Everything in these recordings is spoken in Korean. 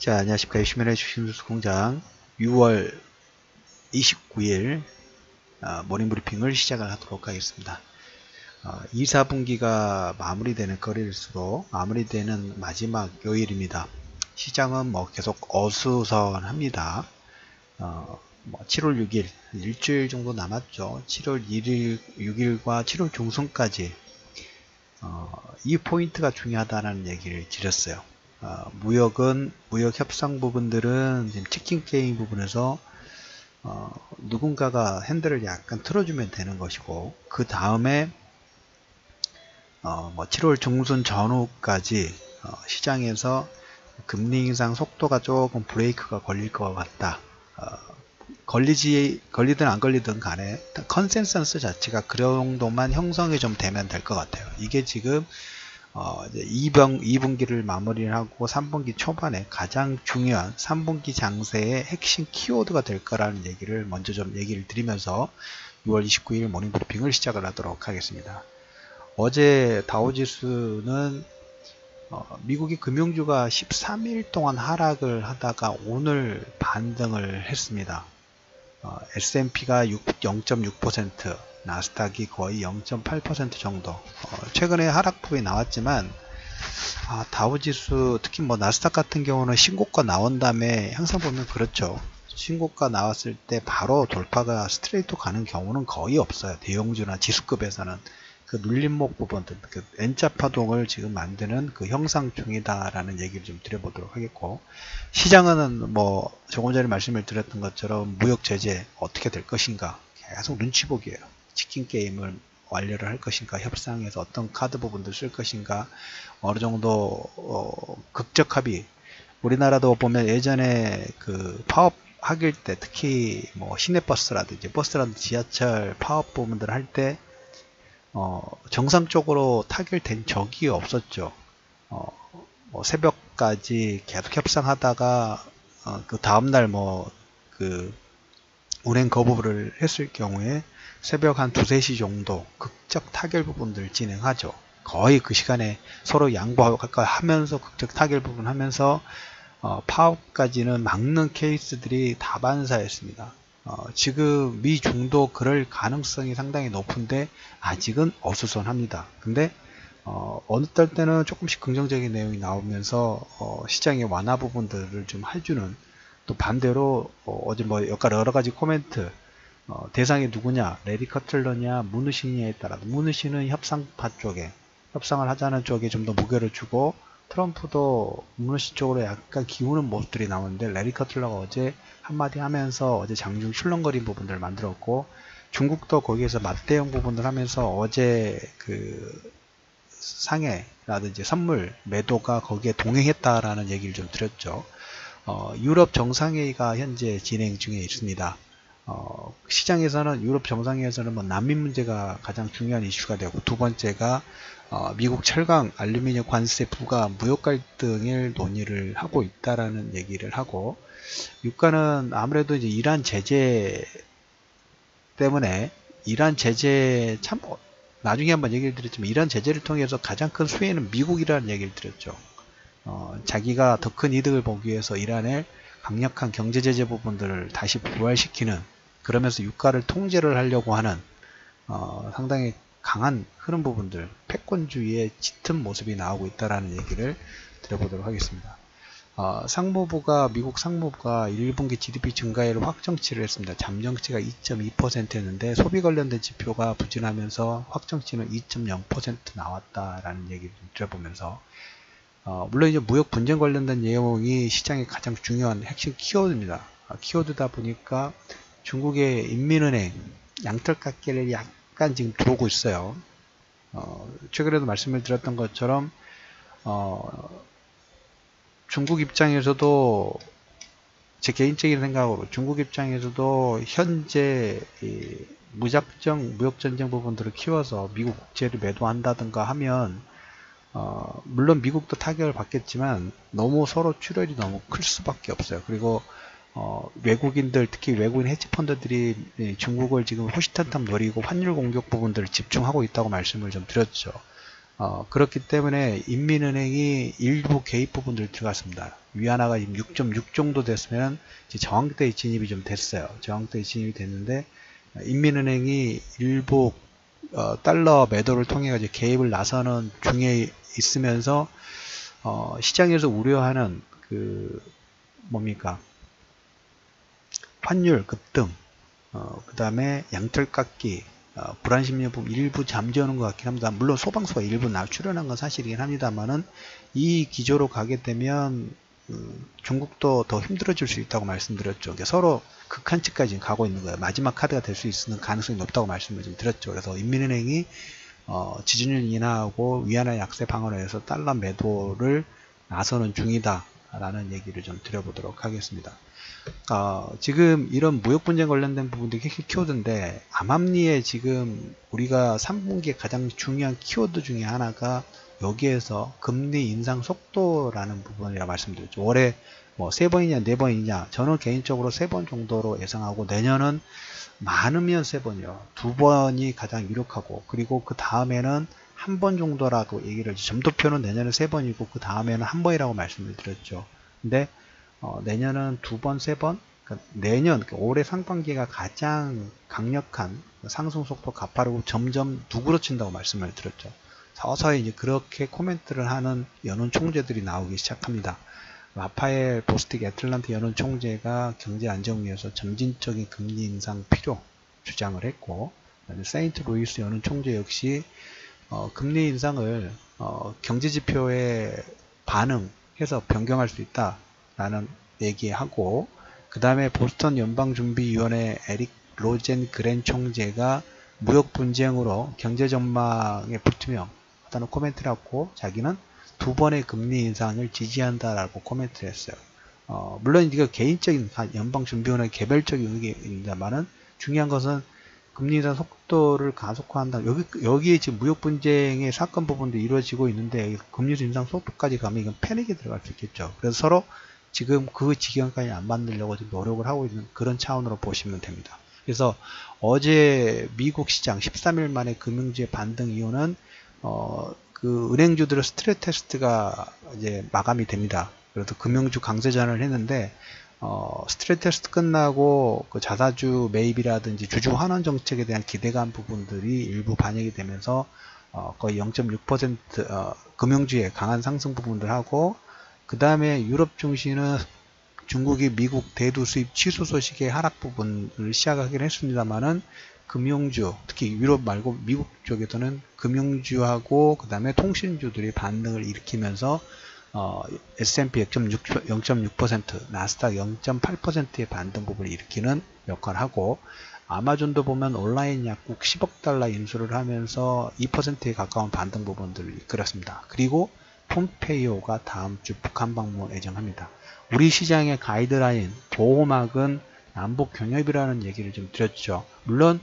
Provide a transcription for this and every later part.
자, 안녕하십니까. 유시민의 주식뉴스공장 6월 29일 모닝브리핑을 시작을 하도록 하겠습니다. 2, 4분기가 마무리되는 거리일수록 마무리되는 마지막 요일입니다. 시장은 계속 어수선합니다. 7월 6일, 일주일 정도 남았죠. 7월 1일, 6일과 7월 중순까지 이 포인트가 중요하다는 얘기를 드렸어요. 무역 협상 부분들은 지금 치킨 게임 부분에서 누군가가 핸들을 약간 틀어주면 되는 것이고, 그 다음에 7월 중순 전후까지 시장에서 금리 인상 속도가 조금 브레이크가 걸릴 것 같다. 걸리든 안 걸리든 간에 컨센서스 자체가 그 정도만 형성이 좀 되면 될 것 같아요. 이게 지금 이제 2분기를 마무리를 하고 3분기 초반에 가장 중요한 3분기 장세의 핵심 키워드가 될 거라는 얘기를 먼저 좀 얘기를 드리면서 6월 29일 모닝브리핑을 시작을 하도록 하겠습니다. 어제 다우지수는 미국의 금융주가 13일 동안 하락을 하다가 오늘 반등을 했습니다. S&P가 0.6%, 나스닥이 거의 0.8% 정도. 최근에 하락폭이 나왔지만 다우지수 특히 나스닥 같은 경우는 신고가 나온 다음에 항상 보면 그렇죠. 신고가 나왔을 때 바로 돌파가 스트레이트 가는 경우는 거의 없어요. 대형주나 지수급에서는 그 눌림목 부분들, 그 N자 파동을 지금 만드는 그 형상 중이다라는 얘기를 좀 드려보도록 하겠고, 시장은 조금 전에 말씀을 드렸던 것처럼 무역 제재 어떻게 될 것인가 계속 눈치 보기예요. 치킨 게임을 완료를 할 것인가, 협상에서 어떤 카드 부분들 쓸 것인가, 어느 정도 극적 합의. 우리나라도 보면 예전에 그 파업 하길 때 특히 시내버스라든지 지하철 파업 부분들 할 때 정상적으로 타결된 적이 없었죠. 새벽까지 계속 협상하다가 그 다음날 운행 거부를 했을 경우에 새벽 한 2, 3시 정도 극적 타결 부분들 진행하죠. 거의 그 시간에 서로 양보하면서 극적 타결 부분 하면서 파업까지는 막는 케이스들이 다반사였습니다. 지금 미중도 그럴 가능성이 상당히 높은데 아직은 어수선합니다. 근데 어느 때는 조금씩 긍정적인 내용이 나오면서 시장의 완화 부분들을 좀 해주는, 또 반대로 어제 여러 가지 코멘트, 대상이 누구냐, 레디 커틀러냐, 무누시냐에 따라 무누시는 협상파 쪽에 협상을 하자는 쪽에 좀 더 무게를 주고, 트럼프도 무누시 쪽으로 약간 기우는 모습들이 나오는데, 레디 커틀러가 어제 한마디 하면서 어제 장중 출렁거린 부분들을 만들었고, 중국도 거기에서 맞대응 부분을 하면서 어제 그 상해라든지 선물 매도가 거기에 동행했다라는 얘기를 좀 드렸죠. 유럽 정상회의가 현재 진행 중에 있습니다. 시장에서는 유럽 정상회의에서는 난민 문제가 가장 중요한 이슈가 되고, 두 번째가 미국 철강 알루미늄 관세 부과 무역 갈등을 논의를 하고 있다라는 얘기를 하고, 유가는 아무래도 이제 이란 제재 때문에, 이란 제재 참 나중에 한번 얘기를 드렸지만, 이란 제재를 통해서 가장 큰 수혜는 미국이라는 얘기를 드렸죠. 자기가 더 큰 이득을 보기 위해서 이란의 강력한 경제 제재 부분들을 다시 부활시키는, 그러면서 유가를 통제를 하려고 하는 상당히 강한 흐름 부분들, 패권주의의 짙은 모습이 나오고 있다는 얘기를 드려보도록 하겠습니다. 미국 상무부가 1분기 GDP 증가율을 확정치를 했습니다. 잠정치가 2.2%였는데 소비 관련된 지표가 부진하면서 확정치는 2.0% 나왔다라는 얘기를 드려보면서, 물론 이제 무역 분쟁 관련된 내용이 시장의 가장 중요한 핵심 키워드입니다. 키워드다 보니까 중국의 인민은행 양털깎이를 약간 지금 들어오고 있어요. 최근에도 말씀을 드렸던 것처럼 중국 입장에서도, 제 개인적인 생각으로 중국 입장에서도 현재 무작정 무역전쟁 부분들을 키워서 미국 국채를 매도한다든가 하면, 물론 미국도 타격을 받겠지만 너무 서로 출혈이 너무 클 수밖에 없어요. 그리고 외국인들, 특히 외국인 헤지펀드들이 중국을 지금 호시탐탐 노리고 환율 공격 부분들을 집중하고 있다고 말씀을 좀 드렸죠. 그렇기 때문에 인민은행이 일부 개입 부분들 들어갔습니다. 위안화가 지금 6.6 정도 됐으면 이제 저항대에 진입이 좀 됐어요. 저항대에 진입이 됐는데 인민은행이 일부 달러 매도를 통해 가지고 개입을 나서는 중에 있으면서 시장에서 우려하는 그 뭡니까 환율 급등, 그 다음에 양털 깎기, 불안심리 부분 일부 잠재우는 것 같긴 합니다. 물론 소방서가 일부 출연한 건 사실이긴 합니다만은 이 기조로 가게 되면 중국도 더 힘들어질 수 있다고 말씀드렸죠. 서로 극한치까지 가고 있는 거예요. 마지막 카드가 될 수 있는 가능성이 높다고 말씀을 좀 드렸죠. 그래서 인민은행이 지준율 인하하고 위안화 약세 방어를 해서 달러 매도를 나서는 중이다 라는 얘기를 좀 드려보도록 하겠습니다. 지금 이런 무역 분쟁 관련된 부분들이 키워드인데 암암리에 지금 우리가 3분기에 가장 중요한 키워드 중에 하나가 여기에서 금리 인상 속도라는 부분이라 말씀드렸죠. 올해 뭐 3번이냐 4번이냐 저는 개인적으로 3번 정도로 예상하고 내년은 많으면 3번이요. 2번이 가장 유력하고 그리고 그 다음에는 1번 정도라고 얘기를 점도표는 내년에 3번이고 그 다음에는 1번이라고 말씀을 드렸죠. 근데 내년은 2번, 3번 그러니까 내년 올해 상반기가 가장 강력한 상승 속도 가파르고 점점 누그러진다고 말씀을 드렸죠. 서서히 이제 그렇게 코멘트를 하는 연은 총재들이 나오기 시작합니다. 라파엘 보스틱 애틀란트 연은 총재가 경제 안정을 위해서 점진적인 금리 인상 필요 주장을 했고 세인트 루이스 연은 총재 역시 금리 인상을 경제지표에 반응해서 변경할 수 있다라는 얘기하고 그 다음에 보스턴 연방준비위원회 에릭 로젠 그랜 총재가 무역 분쟁으로 경제 전망에 불투명 하다는 코멘트를 했고 자기는 2번의 금리 인상을 지지한다라고 코멘트를 했어요. 물론 이거 개인적인 연방준비위원회 개별적인 의견입니다만은 중요한 것은 금리 인상 속도를 가속화한다. 여기에 지금 무역 분쟁의 사건 부분도 이루어지고 있는데 금리 인상 속도까지 가면 이건 패닉에 들어갈 수 있겠죠. 그래서 서로 지금 그 지경까지 안 만들려고 지금 노력을 하고 있는 그런 차원으로 보시면 됩니다. 그래서 어제 미국 시장 13일 만에 금융주의 반등 이유는 그 은행주들의 스트레스 테스트가 이제 마감이 됩니다. 그래서 금융주 강세 전환을 했는데 스트레스 테스트 끝나고 그 자사주 매입이라든지 주주 환원 정책에 대한 기대감 부분들이 일부 반영이 되면서 거의 0.6% 금융주의 강한 상승 부분들하고 그 다음에 유럽 증시는 중국이 미국 대두 수입 취소 소식의 하락 부분을 시작하긴 했습니다만은 금융주, 특히 유럽 말고 미국 쪽에서는 금융주하고 그 다음에 통신주들이 반등을 일으키면서 S&P 0.6%, 나스닥 0.8%의 반등 부분을 일으키는 역할을 하고 아마존도 보면 온라인 약국 10억 달러 인수를 하면서 2%에 가까운 반등 부분들을 이끌었습니다. 그리고 폼페이오가 다음 주 북한 방문 예정합니다. 우리 시장의 가이드라인, 보호막은 남북 경협이라는 얘기를 좀 드렸죠. 물론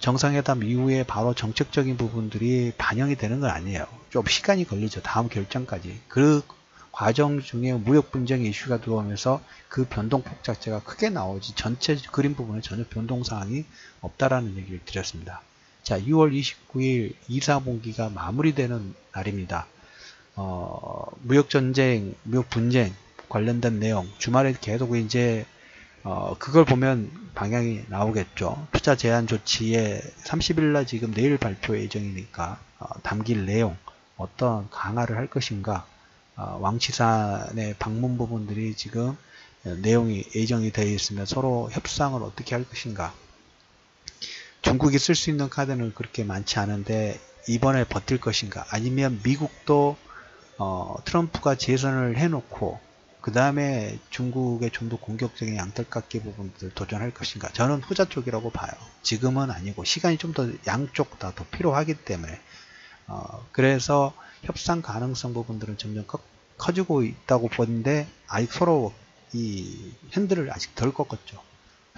정상회담 이후에 바로 정책적인 부분들이 반영이 되는 건 아니에요. 좀 시간이 걸리죠. 다음 결정까지. 그 과정 중에 무역 분쟁 이슈가 들어오면서 그 변동폭 자체가 크게 나오지 전체 그림 부분에 전혀 변동사항이 없다라는 얘기를 드렸습니다. 자, 6월 29일 2사분기가 마무리되는 날입니다. 무역전쟁, 무역분쟁 관련된 내용 주말에 계속 이제 그걸 보면 방향이 나오겠죠. 투자 제한 조치에 30일날 지금 내일 발표 예정이니까 담길 내용 어떤 강화를 할 것인가 왕치산의 방문 부분들이 지금 내용이 예정이 되어 있으면 서로 협상을 어떻게 할 것인가 중국이 쓸 수 있는 카드는 그렇게 많지 않은데 이번에 버틸 것인가 아니면 미국도 트럼프가 재선을 해놓고 그 다음에 중국의 좀 더 공격적인 양털깎기 부분들 도전할 것인가 저는 후자 쪽이라고 봐요. 지금은 아니고 시간이 좀 더 양쪽 다 더 필요하기 때문에 그래서 협상 가능성 부분들은 점점 커지고 있다고 보는데 아직 서로 이 핸들을 아직 덜 꺾었죠.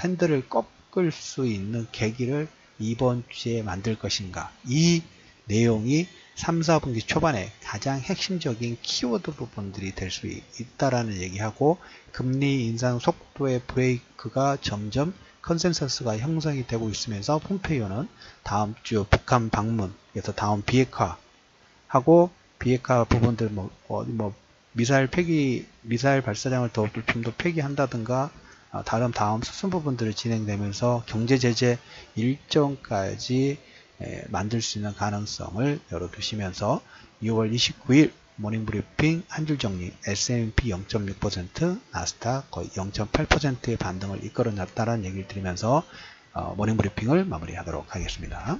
핸들을 꺾을 수 있는 계기를 이번 주에 만들 것인가 이 내용이 3, 4분기 초반에 가장 핵심적인 키워드 부분들이 될 수 있다라는 얘기하고 금리 인상 속도의 브레이크가 점점 컨센서스가 형성이 되고 있으면서 폼페이오는 다음 주 북한 방문에서 다음 비핵화 하고 비핵화 부분들 뭐 미사일 발사장을 더 좀 더 폐기한다든가 다음 수순 부분들이 진행되면서 경제 제재 일정까지 만들 수 있는 가능성을 열어두시면서 6월 29일 모닝브리핑 한 줄 정리, S&P 0.6%, 나스닥 거의 0.8%의 반등을 이끌어냈다는 얘기를 드리면서 모닝브리핑을 마무리하도록 하겠습니다.